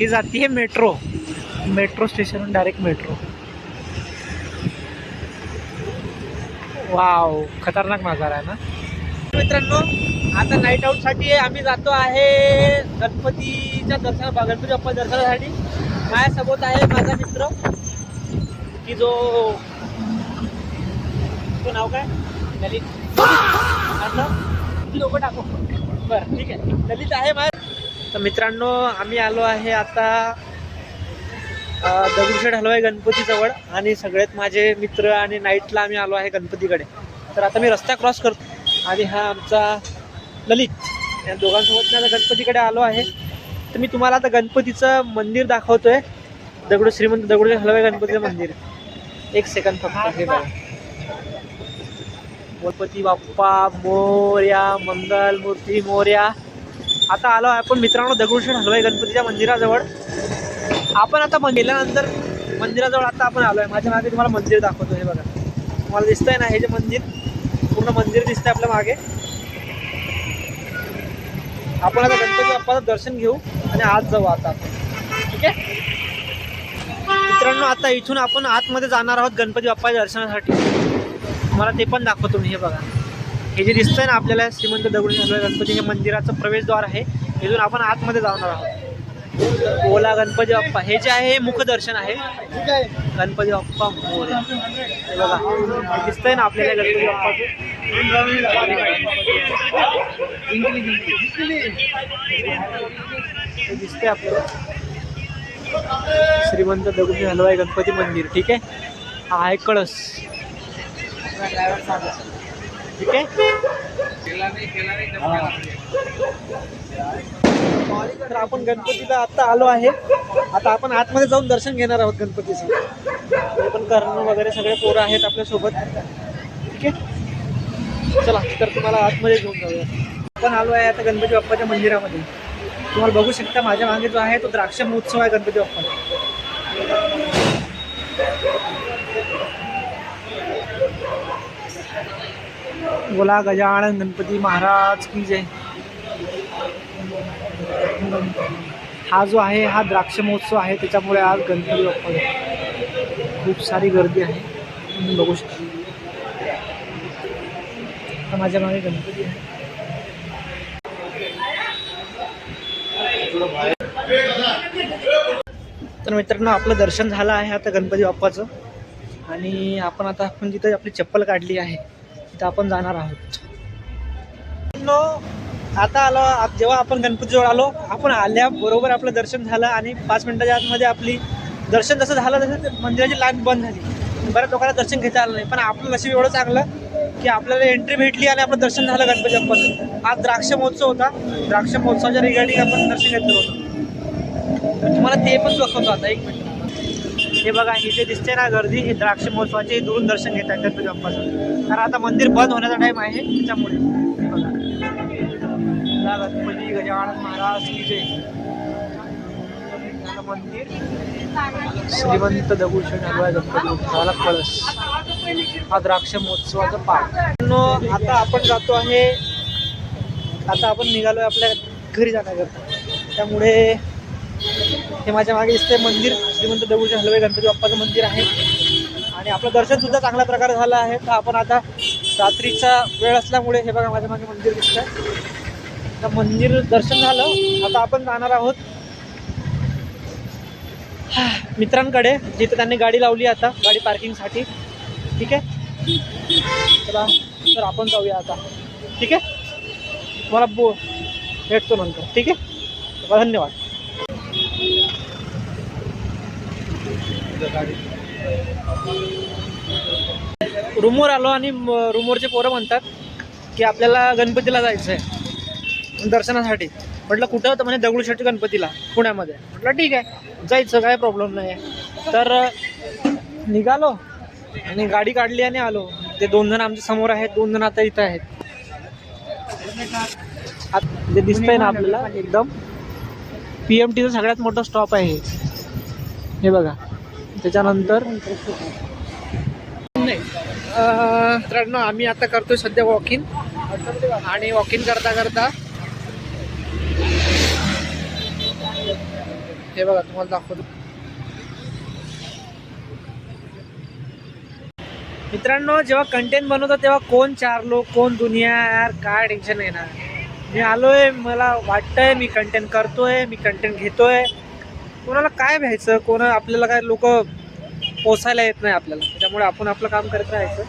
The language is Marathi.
ही जाती है metro station, direct metro. Wow, खतरनाक नजारा आहे ना मित्रांनो. आता नाईट आउट साठी आम्ही जातो आहे गणपतीच्या गणपती बाप्पा दर्शनासाठी. माझ्यासोबत आहे माझा मित्र की जो नाव काय ललित. लोक टाकू बरं ठीक आहे, ललित आहे माझ्या. तर मित्रांनो आम्ही आलो आहे आता दगडूशेठ हलवाई गणपतीजवळ आणि सगळ्यात माझे मित्र आणि नाईटला आम्ही आलो आहे गणपतीकडे. तर आता मी रस्ता क्रॉस करतो आणि हा आमचा ललित, या दोघांसोबत मी आता गणपतीकडे आलो आहे. तर मी तुम्हाला आता गणपतीचं मंदिर दाखवतोय, श्रीमंत दगडूशेठ हलवाई गणपतीचं मंदिर. एक सेकंड फक्त. हे बघा, गणपती बाप्पा मोरया, मंगल मूर्ती मोरया. आता आलो आपण मित्रांनो दगडूशेठ हलवाई गणपतीच्या मंदिराजवळ. आपण आता गेल्यानंतर मंदिराजवळ आता आपण आलो आहे. माझ्या मागे तुम्हाला मंदिर दाखवतो. हे बघा, तुम्हाला दिसतंय ना हे जे मंदिर, पूर्ण मंदिर दिसतंय आपल्या मागे. आपण आता गणपती बाप्पाचं दर्शन घेऊ आणि आत जाऊ आता आपण. ठीक आहे मित्रांनो, आता इथून आपण आतमध्ये जाणार आहोत गणपती बाप्पाच्या दर्शनासाठी. तुम्हाला ते पण दाखवतो मी. हे बघा, हे जे दिसतंय ना आपल्याला श्रीमंत दगडूशेठ हलवाई गणपती, हे मंदिराचं प्रवेशद्वार आहे. इथून आपण आतमध्ये जाणार आहोत. ओला गणपती बाप्पा, हे जे आहे हे मुखदर्शन आहे. गणपती बाप्पा मोरया. हे बघा, हे दिसतंय ना आपल्याला गणपती बाप्पाचं. हे दिसतंय आपल्याला श्रीमंत दगडूशेठ हलवाई गणपती मंदिर. ठीक आहे, हा आहे कळस. ठीक आहे, तर आपण गणपतीला आता आलो आहे. आता आपण आतमध्ये जाऊन दर्शन घेणार आहोत गणपतीचं. ते पण करणं वगैरे सगळे पोरं आहेत आपल्यासोबत. ठीक आहे, चला तर तुम्हाला आतमध्ये घेऊन जाऊया. आपण आलो आहे आता गणपती बाप्पाच्या मंदिरामध्ये. तुम्हाला बघू शकता माझ्या मागे जो आहे तो द्राक्ष महोत्सव आहे गणपती बाप्पा. बोला गजानन गणपती महाराज की जय. हा जो आहे हा द्राक्ष महोत्सव आहे, त्याच्यामुळे आज गणपती बाप्पा खूप सारी गर्दी आहे. तुम्ही बघू शकता आता माझ्या मागे गणपती आहे. तर मित्रांनो आपलं दर्शन झालं आहे आता गणपती बाप्पाचं. आणि आपण जिथं आपली चप्पल काढली आहे तिथं आपण जाणार आहोत. आता आलो, जेव्हा आपण गणपतीजवळ आलो, आपण आल्याबरोबर आपलं दर्शन झालं आणि 5 मिनिटाच्या आतमध्ये आपली दर्शन जसं झालं तसं मंदिराची लाईन बंद झाली. बऱ्याच लोकांना दर्शन घेता आलं नाही, पण आपलं नशीब एवढं चांगलं की आपल्याला एंट्री भेटली आणि आपलं दर्शन झालं गणपती बाप्पाचं. आज द्राक्ष महोत्सव होता, द्राक्ष महोत्सवाच्या रिगार्डिंग आपण दर्शन घेतलं होतं. तुम्हाला ते पण दाखवतो आता. एक मिनिट. हे बघा, हे जे दिसते ना गर्दी, हे द्राक्ष महोत्सवाचे दुरून दर्शन घेत आहेत गणपती बाप्पाचं. कारण आता मंदिर बंद होण्याचा टाईम आहे त्याच्यामुळे. बघा, गणपती गजानन महाराज की जय. मंदिर श्रीमंत दगडूशेठ हलवाई गणपती झाला कळस. हा द्राक्ष महोत्सवाचा पाठ. आता आपण जातो आहे, आता आपण निघालोय आपल्या घरी जाण्याकरता. त्यामुळे हे माझ्या मागे दिसतंय मंदिर, श्रीमंत दगडूशेठ हलवाई गणपती बाप्पाचं मंदिर आहे. आणि आपलं दर्शन सुद्धा चांगल्या प्रकारे झालं आहे. तर आपण आता रात्रीचा वेळ असल्यामुळे हे बघा माझ्या मागे मंदिर दिसतंय. तर मंदिर दर्शन झालं, आता आपण जाणार आहोत मित्रांकडे, जिथे त्यांनी गाडी लावली आता गाडी पार्किंगसाठी. ठीक आहे, चला तर आपण जाऊया आता. ठीक आहे, मला भेटतो नंतर. ठीक आहे, धन्यवाद. रूमवर आलो आणि रूमवरचे पोरं म्हणतात की आपल्याला गणपतीला जायचं आहे दर्शनासाठी. म्हटलं कुठं होतं? म्हणजे दगडूशेठ गणपतीला पुण्यामध्ये. म्हटलं ठीक आहे जायचं, काय प्रॉब्लेम नाही आहे. तर निघालो आणि गाडी काढली आणि आलो. ते 2 जण आमच्या समोर आहेत, 2 जण आता इथं आहेत. जे दिसतंय ना आपल्याला एकदम PMTचं सगळ्यात मोठं स्टॉप आहे हे बघा. त्याच्यानंतर मित्रांनो आम्ही आता करतोय सध्या वॉकिंग. आणि वॉकिंग करता करता हे बघा तुम्हाला दाखवतो. मित्रांनो, जेव्हा कंटेंट बनवतो तेव्हा कोण 4 लोक कोण दुनिया यार काय टेन्शन येणार. मी आलोय, मला वाटतंय मी कंटेंट करतोय, मी कंटेंट घेतोय. कोणाला काय भ्यायचं, आपल्याला काय लोक पोसायला येत नाही आपल्याला, त्याच्यामुळे आपण आपलं काम करत राहायचं.